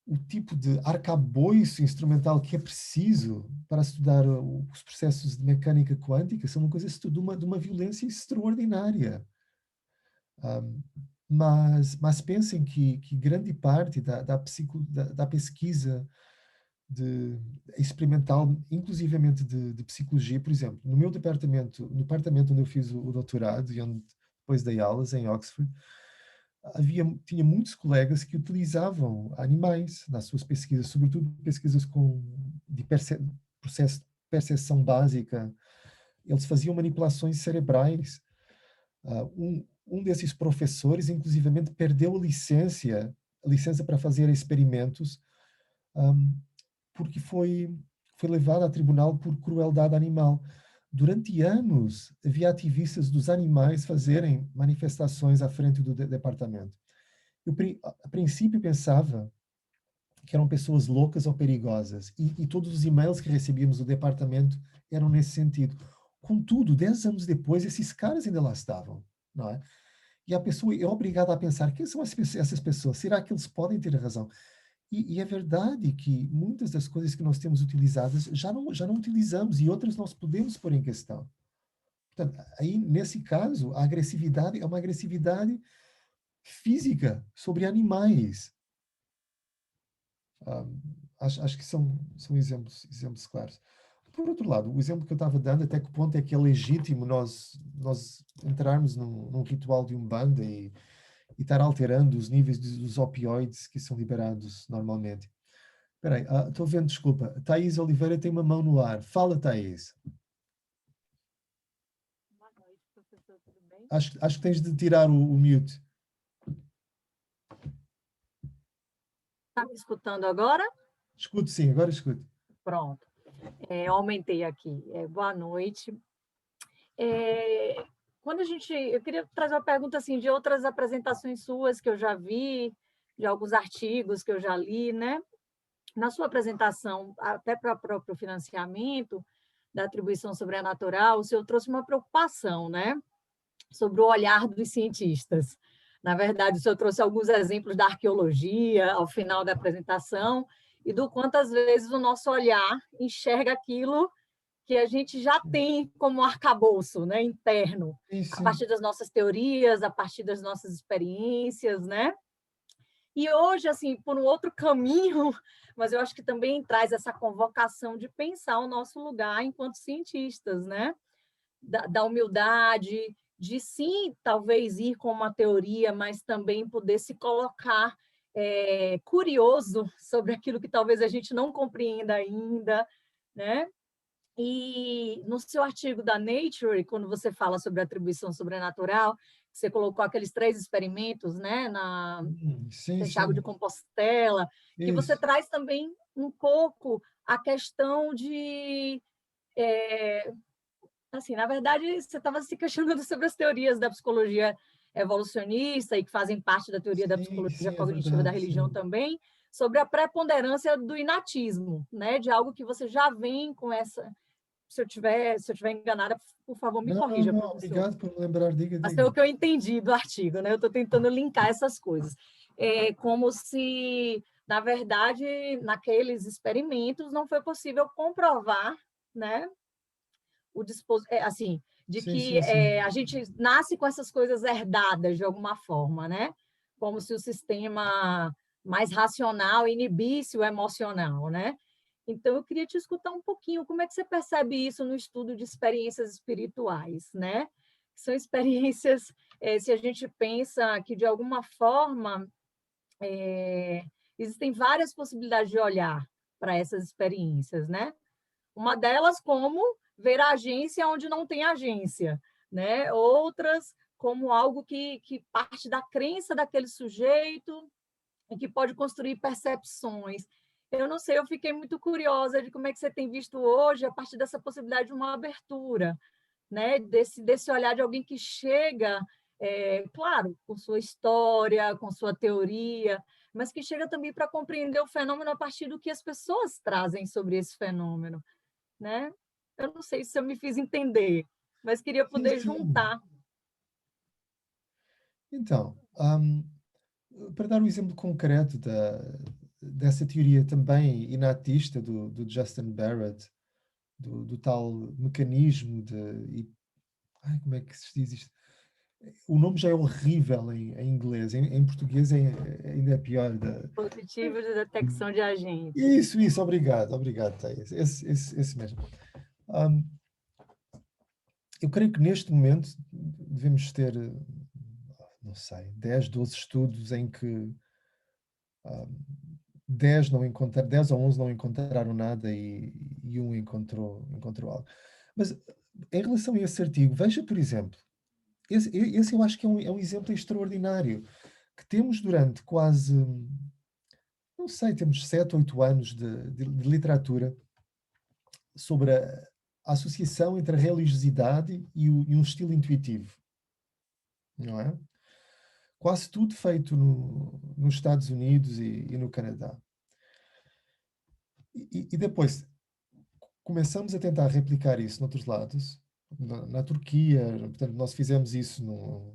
o tipo de arcabouço instrumental que é preciso para estudar os processos de mecânica quântica são uma coisa de uma violência extraordinária. Um, mas pensem que grande parte da pesquisa experimental, inclusivamente de psicologia, por exemplo, no departamento onde eu fiz o doutorado e onde depois dei aulas em Oxford, tinha muitos colegas que utilizavam animais nas suas pesquisas, sobretudo pesquisas de processo de percepção básica. Eles faziam manipulações cerebrais. Um desses professores, inclusivamente, perdeu a licença para fazer experimentos, um, porque foi levado a tribunal por crueldade animal. Durante anos, havia ativistas dos animais fazerem manifestações à frente do departamento. Eu, a princípio, pensava que eram pessoas loucas ou perigosas, e todos os e-mails que recebíamos do departamento eram nesse sentido. Contudo, 10 anos depois, esses caras ainda lá estavam, não é? E a pessoa é obrigada a pensar, quem são essas pessoas? Será que eles podem ter razão? E é verdade que muitas das coisas que nós temos utilizadas já não utilizamos, e outras nós podemos pôr em questão. Portanto, aí, nesse caso, a agressividade é uma agressividade física sobre animais. Ah, acho que são exemplos claros. Por outro lado, o exemplo que eu estava dando, até que ponto é que é legítimo nós entrarmos num ritual de Umbanda e estar alterando os níveis dos opioides que são liberados normalmente. Espera aí, estou vendo, desculpa. Thaís Oliveira tem uma mão no ar. Fala, Thaís. Boa noite, professor, tudo bem? Acho que tens de tirar o mute. Está me escutando agora? Escuto, sim, agora escuto. Pronto, eu aumentei aqui. Boa noite. É, eu queria trazer uma pergunta assim, de outras apresentações suas que eu já vi, de alguns artigos que eu já li, né? Na sua apresentação, até para o próprio financiamento da atribuição sobrenatural, o senhor trouxe uma preocupação, né? Sobre o olhar dos cientistas. Na verdade, o senhor trouxe alguns exemplos da arqueologia ao final da apresentação e do quanto, às vezes, o nosso olhar enxerga aquilo que a gente já tem como arcabouço, né, interno, Sim, a sim. partir das nossas teorias, a partir das nossas experiências, né? E hoje, assim, por um outro caminho, mas eu acho que também traz essa convocação de pensar o nosso lugar enquanto cientistas, né? Da humildade, de sim, talvez ir com uma teoria, mas também poder se colocar curioso sobre aquilo que talvez a gente não compreenda ainda, né? E no seu artigo da Nature, quando você fala sobre atribuição sobrenatural, você colocou aqueles 3 experimentos, né, na Sim, Santiago de sim. Compostela, que você Isso. traz também um pouco a questão de assim, na verdade, você estava se questionando sobre as teorias da psicologia evolucionista e que fazem parte da teoria da Sim, psicologia sim, é cognitiva da verdade, religião sim. também, sobre a preponderância do inatismo, né? De algo que você já vem com essa. Se eu tiver enganada, por favor, me Não, não, corrija, não, professor. obrigado por me lembrar, diga, Mas foi diga. o que eu entendi do artigo, né? Eu estou tentando linkar essas coisas. É como se, na verdade, naqueles experimentos não foi possível comprovar, né? Assim, de Sim, que sim, sim. a gente nasce com essas coisas herdadas de alguma forma, né? Como se o sistema mais racional inibisse o emocional, né? Então, eu queria te escutar um pouquinho, como é que você percebe isso no estudo de experiências espirituais, né? São experiências, se a gente pensa que, de alguma forma, existem várias possibilidades de olhar para essas experiências, né? Uma delas, como ver a agência onde não tem agência, né? Outras, como algo que parte da crença daquele sujeito e que pode construir percepções. Eu não sei, eu fiquei muito curiosa de como é que você tem visto hoje, a partir dessa possibilidade de uma abertura, né, desse olhar de alguém que chega, claro, com sua história, com sua teoria, mas que chega também para compreender o fenômeno a partir do que as pessoas trazem sobre esse fenômeno, né. Eu não sei se eu me fiz entender, mas queria Sim, poder sim. juntar. Então, para dar um exemplo concreto dessa teoria também inatista do Justin Barrett, do tal mecanismo como é que se diz isto? O nome já é horrível em inglês, em português ainda é pior. Dispositivo de detecção de agentes. Isso, obrigado, obrigado, Thais. Esse mesmo. Hum, eu creio que neste momento devemos ter, não sei, 10, 12 estudos em que 10 ou 11 não encontraram nada e um encontrou algo. Mas em relação a esse artigo, veja, por exemplo, esse eu acho que é um exemplo extraordinário, que temos durante quase, não sei, temos 7, 8 anos de literatura sobre a associação entre a religiosidade e um estilo intuitivo, não é? Quase tudo feito nos Estados Unidos e no Canadá. E depois começamos a tentar replicar isso noutros lados, na Turquia, portanto, nós fizemos isso no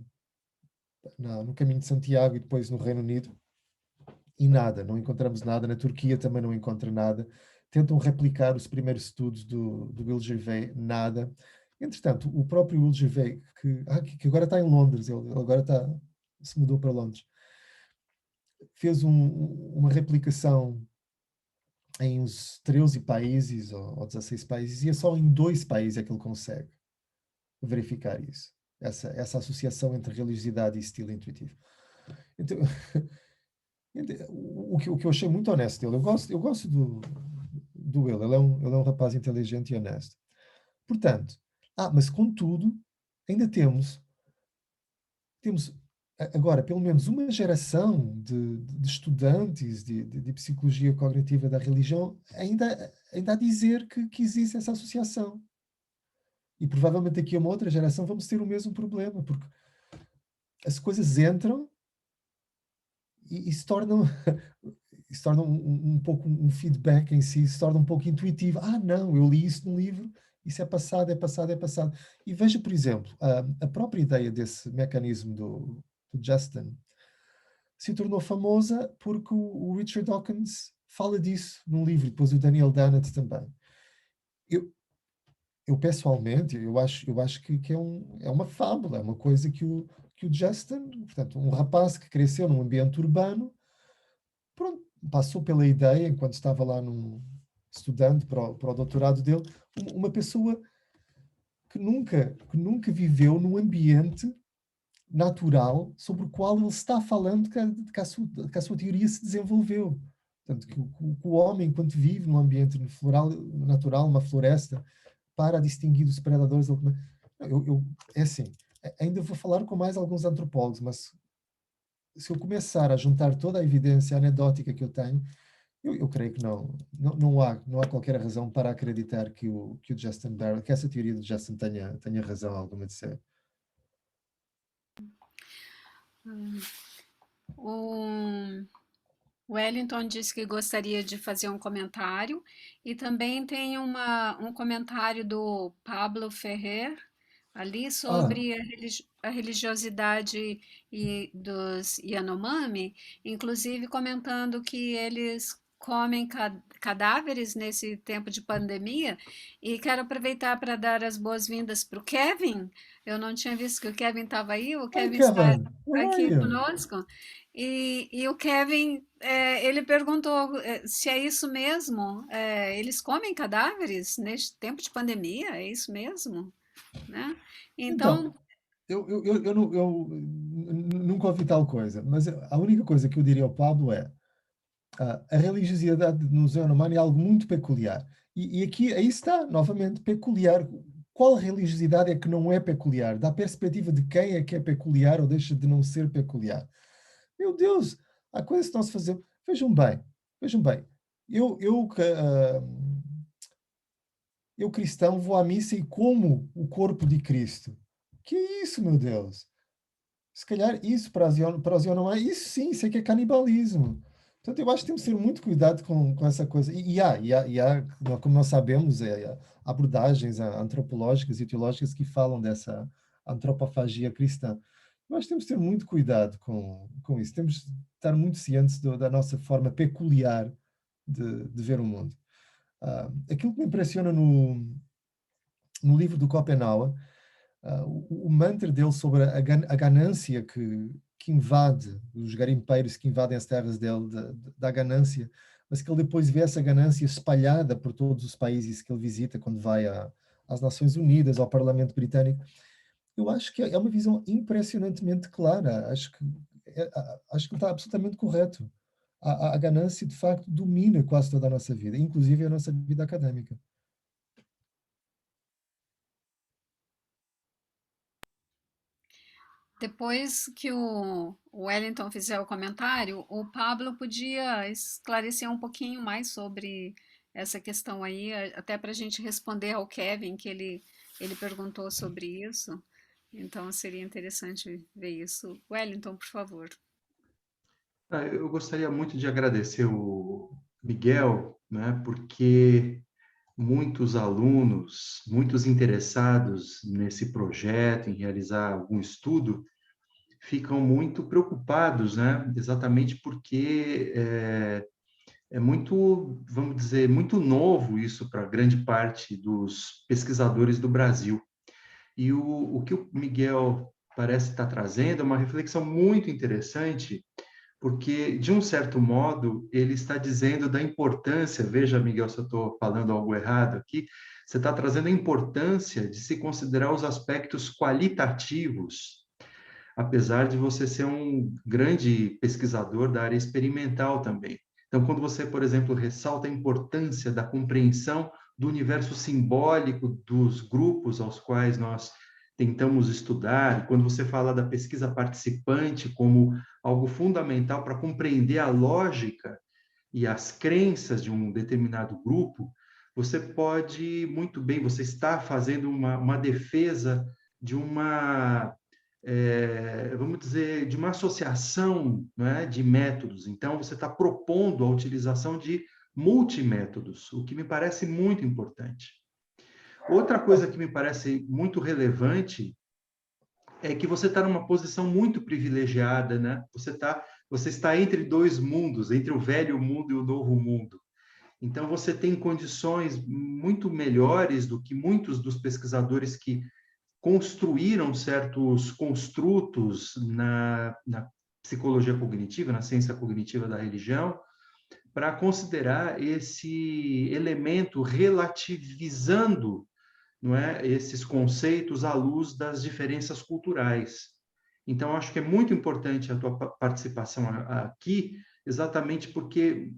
Caminho de Santiago e depois no Reino Unido, e nada, não encontramos nada. Na Turquia também não encontra nada. Tentam replicar os primeiros estudos do Will Gervais, nada. Entretanto, o próprio Will Gervais, que agora está em Londres, ele agora se mudou para Londres, fez uma replicação em uns 13 países ou 16 países, e é só em 2 países é que ele consegue verificar isso, essa associação entre religiosidade e estilo intuitivo. Então, o que eu achei muito honesto dele, eu gosto do Will, ele é um rapaz inteligente e honesto. Portanto, mas contudo, ainda temos agora pelo menos uma geração de estudantes de psicologia cognitiva da religião ainda a dizer que existe essa associação. E provavelmente daqui a uma outra geração vamos ter o mesmo problema, porque as coisas entram e se tornam, se torna um pouco um feedback em si, se torna um pouco intuitivo. Não, eu li isso no livro, isso é passado, é passado, é passado. E veja, por exemplo, a própria ideia desse mecanismo do Justin se tornou famosa porque o Richard Dawkins fala disso num livro, e depois o Daniel Dennett também. Eu, eu pessoalmente, eu acho que é uma fábula, é uma coisa que o Justin, portanto, um rapaz que cresceu num ambiente urbano, pronto, passou pela ideia, enquanto estava lá estudando para o doutorado dele, uma pessoa que nunca viveu num ambiente natural sobre o qual ele está falando que a sua teoria se desenvolveu. Portanto, que o homem, enquanto vive num ambiente floral, natural, uma floresta, para distinguir dos predadores. É assim, ainda vou falar com mais alguns antropólogos, mas se eu começar a juntar toda a evidência anedótica que eu tenho, eu creio que não há qualquer razão para acreditar que o Justin Barrett, que essa teoria do Justin tenha razão alguma de ser. O Wellington disse que gostaria de fazer um comentário, e também tem um comentário do Pablo Ferrer ali Ah, sobre a religiosidade dos Yanomami, inclusive comentando que eles comem cadáveres nesse tempo de pandemia, e quero aproveitar para dar as boas-vindas para o Kevin. Eu não tinha visto que o Kevin estava aí, o Hi Kevin está Kevin, how are aqui you? conosco. E o Kevin, ele perguntou se é isso mesmo. Eles comem cadáveres neste tempo de pandemia? É isso mesmo? Né? Então, Então, eu nunca ouvi tal coisa, mas a única coisa que eu diria ao Pablo é a religiosidade no Yanomami é algo muito peculiar. E aqui, aí está, novamente, peculiar. Qual religiosidade é que não é peculiar? Da perspectiva de quem é que é peculiar ou deixa de não ser peculiar? Meu Deus, há coisas que nós fazemos. Vejam bem, eu cristão vou à missa e como o corpo de Cristo. Que é isso, meu Deus? Se calhar isso para os não é, isso sim, isso é que é canibalismo. Portanto, eu acho que temos que ter muito cuidado com essa coisa. E há, como nós sabemos, abordagens antropológicas e teológicas que falam dessa antropofagia cristã. Eu acho que temos que ter muito cuidado com isso. Temos de estar muito cientes da nossa forma peculiar de ver o mundo. Aquilo que me impressiona no livro do Schopenhauer, o mantra dele sobre a ganância que invade, os garimpeiros que invadem as terras dele, da ganância, mas que ele depois vê essa ganância espalhada por todos os países que ele visita, quando vai às Nações Unidas, ao Parlamento Britânico. Eu acho que é uma visão impressionantemente clara. Acho que ele está absolutamente correto. A ganância, de facto, domina quase toda a nossa vida, inclusive a nossa vida académica. Depois que o Wellington fizer o comentário, o Pablo podia esclarecer um pouquinho mais sobre essa questão aí, até para a gente responder ao Kevin, que ele perguntou sobre isso. Então seria interessante ver isso. Wellington, por favor. Eu gostaria muito de agradecer o Miguel, né, porque muitos alunos, muitos interessados nesse projeto, em realizar algum estudo, ficam muito preocupados, né, exatamente porque é muito, vamos dizer, muito novo isso para grande parte dos pesquisadores do Brasil. E o que o Miguel parece estar trazendo é uma reflexão muito interessante, porque, de um certo modo, ele está dizendo da importância, veja, Miguel, se eu estou falando algo errado aqui, você está trazendo a importância de se considerar os aspectos qualitativos, apesar de você ser um grande pesquisador da área experimental também. Então, quando você, por exemplo, ressalta a importância da compreensão do universo simbólico dos grupos aos quais nós tentamos estudar, quando você fala da pesquisa participante como algo fundamental para compreender a lógica e as crenças de um determinado grupo, você pode muito bem, você está fazendo uma defesa de uma vamos dizer, de uma associação, né, de métodos. Então, você está propondo a utilização de multimétodos, o que me parece muito importante. Outra coisa que me parece muito relevante é que você está numa posição muito privilegiada, né? Você está entre dois mundos, entre o velho mundo e o novo mundo. Então, você tem condições muito melhores do que muitos dos pesquisadores que construíram certos construtos na psicologia cognitiva, na ciência cognitiva da religião, para considerar esse elemento relativizando, não é, esses conceitos à luz das diferenças culturais. Então, acho que é muito importante a tua participação aqui, exatamente porque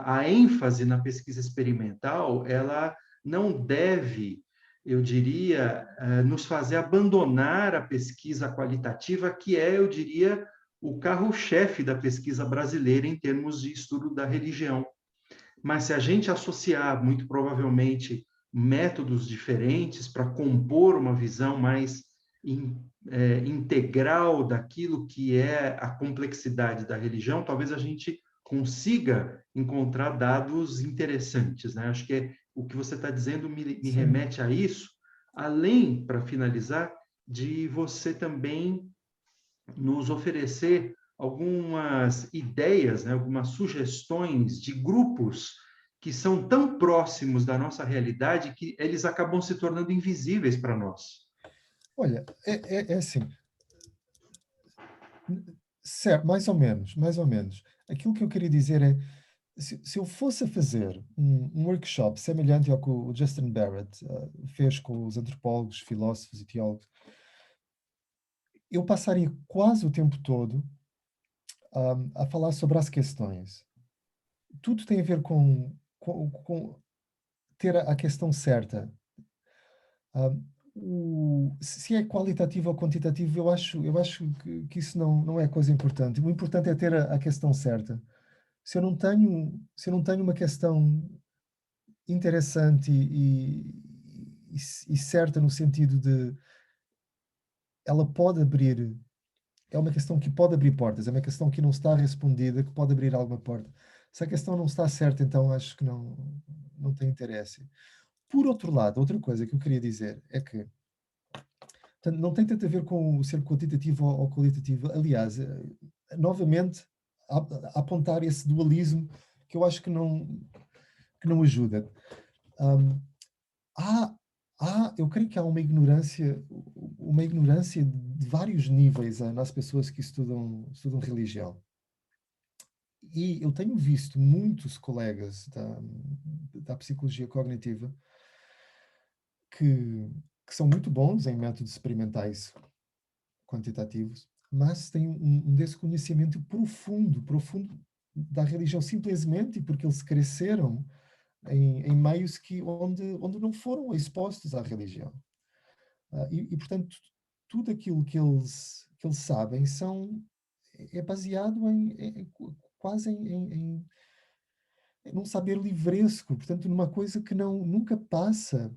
a ênfase na pesquisa experimental, ela não deve, eu diria, nos fazer abandonar a pesquisa qualitativa, que é, eu diria, o carro-chefe da pesquisa brasileira em termos de estudo da religião. Mas se a gente associar, muito provavelmente, métodos diferentes para compor uma visão mais integral daquilo que é a complexidade da religião, talvez a gente consiga encontrar dados interessantes, né? Acho que o que você está dizendo me remete a isso, além, para finalizar, de você também nos oferecer algumas ideias, né, algumas sugestões de grupos que são tão próximos da nossa realidade que eles acabam se tornando invisíveis para nós. Olha, é assim, certo, mais ou menos, mais ou menos. Aquilo que eu queria dizer é, se eu fosse a fazer um workshop semelhante ao que o Justin Barrett fez com os antropólogos, filósofos e teólogos, eu passaria quase o tempo todo a falar sobre as questões. Tudo tem a ver com ter a questão certa. Se é qualitativo ou quantitativo, eu acho que isso não é coisa importante. O importante é ter a questão certa. se eu não tenho uma questão interessante e certa no sentido de ela pode abrir, é uma questão que pode abrir portas, é uma questão que não está respondida, que pode abrir alguma porta. Se a questão não está certa, então acho que não tem interesse. Por outro lado, outra coisa que eu queria dizer é que portanto, não tem tanto a ver com o ser quantitativo ou qualitativo. Aliás, novamente, apontar esse dualismo que eu acho que não ajuda. Hum, há, eu creio que há uma ignorância de vários níveis nas pessoas que estudam religião. E eu tenho visto muitos colegas da psicologia cognitiva que são muito bons em métodos experimentais quantitativos, mas têm um desconhecimento profundo da religião, simplesmente porque eles cresceram em meios onde não foram expostos à religião. Portanto, tudo aquilo que eles sabem é baseado quase em num saber livresco, portanto, numa coisa que nunca passa.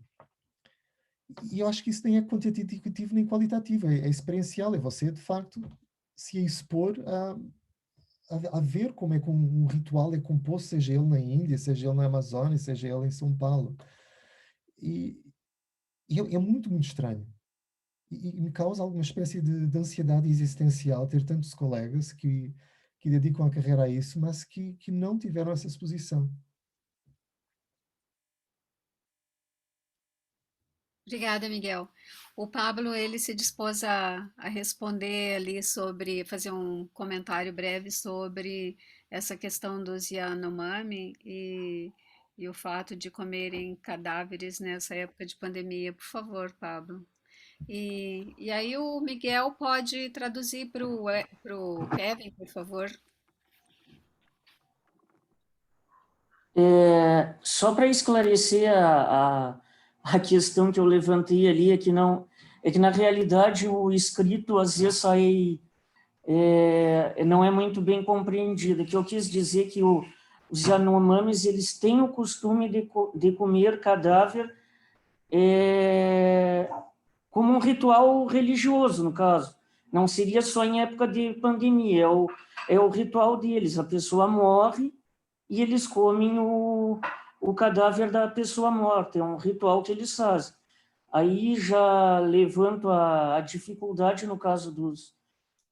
E eu acho que isso nem é quantitativo nem qualitativo, é experiencial, é você, de facto, se expor a ver como é que um ritual é composto, seja ele na Índia, seja ele na Amazônia, seja ele em São Paulo. E, é muito estranho. E me causa alguma espécie de ansiedade existencial ter tantos colegas que dedicam a carreira a isso, mas que não tiveram essa exposição. Obrigada, Miguel. O Pablo, ele se dispôs a responder ali sobre, fazer um comentário breve sobre essa questão dos Yanomami e o fato de comerem cadáveres nessa época de pandemia. Por favor, Pablo. E aí o Miguel pode traduzir para o Kevin, por favor. Só para esclarecer a questão que eu levantei ali, é que na realidade o escrito às vezes sai, não é muito bem compreendido. Que eu quis dizer que os Yanomamis, eles têm o costume de comer cadáver como um ritual religioso, no caso. Não seria só em época de pandemia, é o ritual deles. A pessoa morre e eles comem o cadáver da pessoa morta, é um ritual que eles fazem. Aí já levanto a dificuldade no caso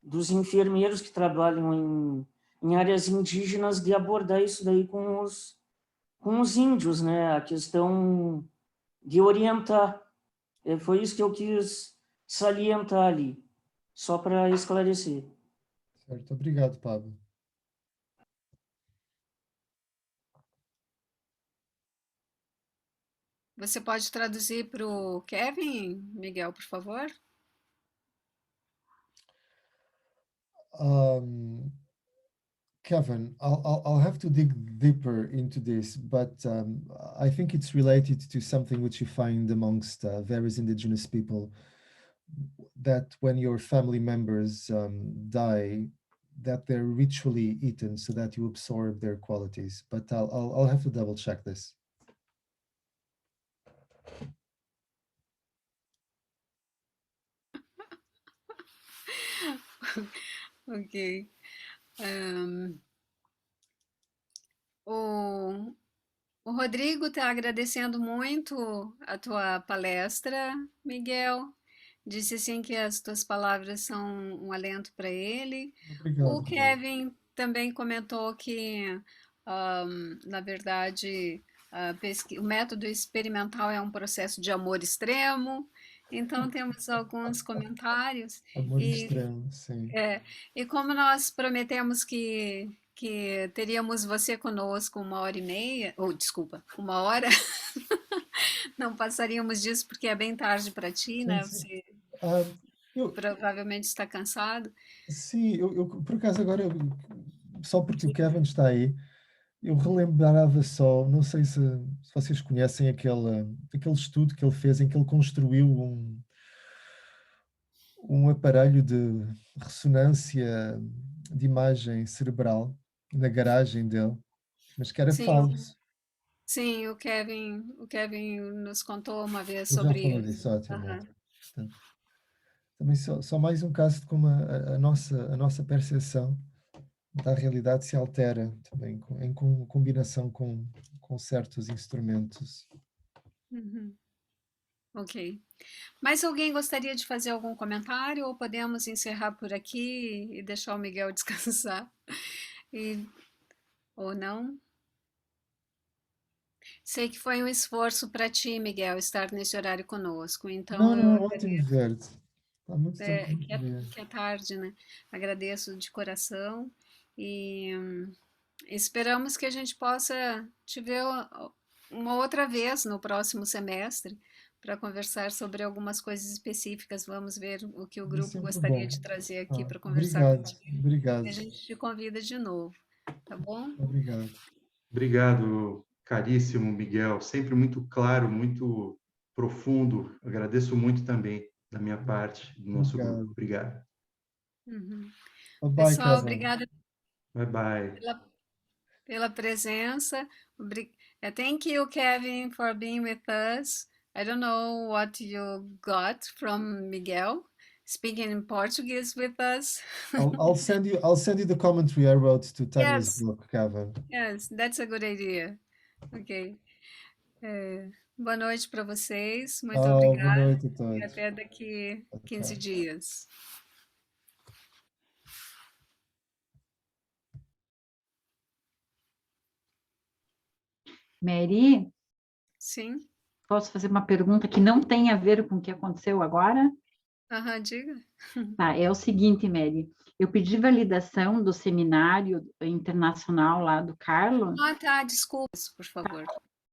dos enfermeiros que trabalham em áreas indígenas de abordar isso daí com os índios, né? A questão de orientar. Foi isso que eu quis salientar ali, só para esclarecer. Certo, obrigado, Pablo. Você pode traduzir para o Kevin, Miguel, por favor? Kevin, I'll have to dig deeper into this, but I think it's related to something which you find amongst various indigenous people, that when your family members die, that they're ritually eaten so that you absorb their qualities. But I'll have to double check this. Ok. O, o Rodrigo está agradecendo muito a tua palestra, Miguel. Disse assim que as tuas palavras são um alento para ele. Obrigado, O Rodrigo. Kevin também comentou que, na verdade, o método experimental é um processo de amor extremo. Então, temos alguns comentários. Amor E extremo, sim. e como nós prometemos que teríamos você conosco 1h30, ou desculpa, 1 hora, não passaríamos disso porque é bem tarde para ti, Sim, né? sim. Você Eu, provavelmente está cansado. sim, por acaso agora, só porque o Kevin está aí, eu relembrava só, não sei se vocês conhecem aquele estudo que ele fez em que ele construiu um aparelho de ressonância de imagem cerebral na garagem dele, mas que era Sim, falso. sim, o Kevin nos contou uma vez Ele já sobre falou isso. disso, ótimo, Aham. ótimo. Portanto, também só mais um caso de como a nossa percepção da realidade se altera também em combinação com certos instrumentos. Uhum. Ok. Mais alguém gostaria de fazer algum comentário ou podemos encerrar por aqui e deixar o Miguel descansar? Ou não? Sei que foi um esforço para ti, Miguel, estar nesse horário conosco, então Não, eu é ótimo ver-te. Há muito tempo que não que te é, via. que é tarde, né? Agradeço de coração e esperamos que a gente possa te ver uma outra vez no próximo semestre para conversar sobre algumas coisas específicas. Vamos ver o que o É grupo sempre gostaria bom. de trazer aqui para conversar Obrigado, contigo. obrigado, E a gente te convida de novo, tá bom? obrigado. Obrigado, caríssimo Miguel. Sempre muito claro, muito profundo. Agradeço muito também da minha parte, do nosso grupo. Obrigado. Obrigado. Uhum. Bye, Pessoal, Kevin. obrigada Bye, bye. pela presença. Thank you, Kevin, for being with us. I don't know what you got from Miguel speaking in Portuguese with us. I'll send you the commentary I wrote to Tanya's Yes, book, Kevin. yes, that's a good idea. Ok. Boa noite para vocês. Muito Boa obrigada noite a e todos. até daqui 15 Tchau. dias. Mary, Sim? posso fazer uma pergunta que não tem a ver com o que aconteceu agora? Aham, diga. Tá, é o seguinte, Mary, eu pedi validação do seminário internacional lá do Carlo. Ah, tá, desculpas, por favor.